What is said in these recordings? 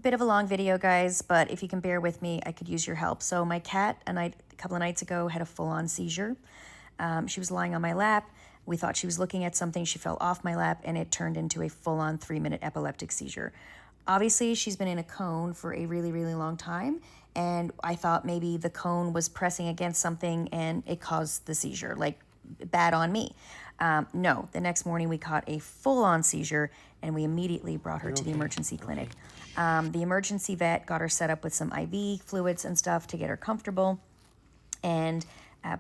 Bit of a long video, guys, but if you can bear with me, I could use your help. So my cat, a couple of nights ago, had a full-on seizure. She was lying on my lap. We thought she was looking at something. She fell off my lap, and it turned into a full-on 3-minute epileptic seizure. Obviously, she's been in a cone for a really, really long time, and I thought maybe the cone was pressing against something and it caused the seizure, like bad on me. No, the next morning we caught a full-on seizure, and we immediately brought her to the emergency clinic. The emergency vet got her set up with some IV fluids and stuff to get her comfortable, and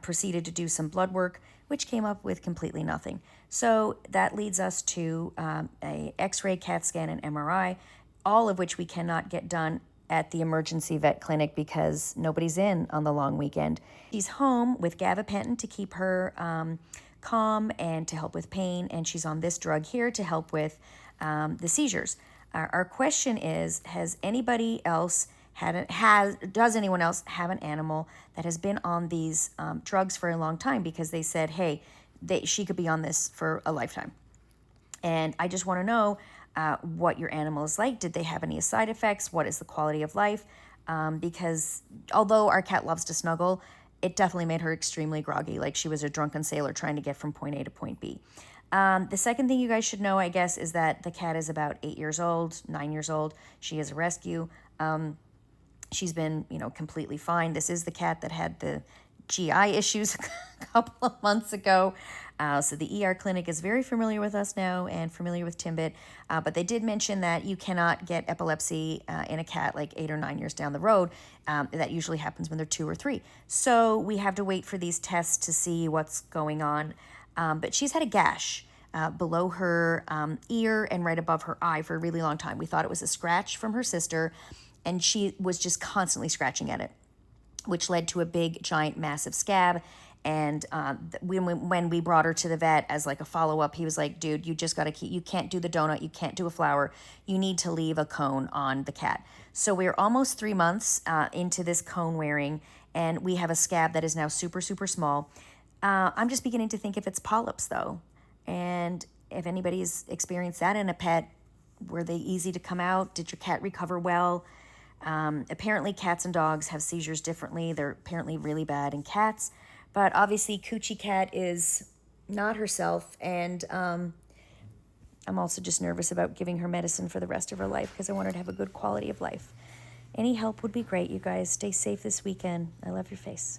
proceeded to do some blood work, which came up with completely nothing. So that leads us to a X-ray, CAT scan, and MRI, all of which we cannot get done at the emergency vet clinic because nobody's in on the long weekend. She's home with gabapentin to keep her calm and to help with pain, and she's on this drug here to help with the seizures. Our question is, has anybody else does anyone else have an animal that has been on these drugs for a long time? Because they said, hey, she could be on this for a lifetime. And I just want to know what your animal is like. Did they have any side effects? What is the quality of life? Because although our cat loves to snuggle, it definitely made her extremely groggy, like she was a drunken sailor trying to get from point A to point B. The second thing you guys should know, I guess, is that the cat is about 8 years old, 9 years old. She is a rescue. She's been, completely fine. This is the cat that had the GI issues a couple of months ago. So the ER clinic is very familiar with us now and familiar with Timbit. But they did mention that you cannot get epilepsy in a cat like 8 or 9 years down the road. That usually happens when they're 2 or 3. So we have to wait for these tests to see what's going on. But she's had a gash below her ear and right above her eye for a really long time. We thought it was a scratch from her sister, and she was just constantly scratching at it, which led to a big, giant, massive scab. And when we brought her to the vet as like a follow-up, he was like, dude, you just got to you can't do the donut, you can't do a flower, you need to leave a cone on the cat. So we're almost 3 months into this cone wearing, and we have a scab that is now super, super small. I'm just beginning to think if it's polyps, though. And if anybody's experienced that in a pet, were they easy to come out? Did your cat recover well? Apparently cats and dogs have seizures differently. They're apparently really bad in cats. But obviously Coochie Cat is not herself. And I'm also just nervous about giving her medicine for the rest of her life because I want her to have a good quality of life. Any help would be great, you guys. Stay safe this weekend. I love your face.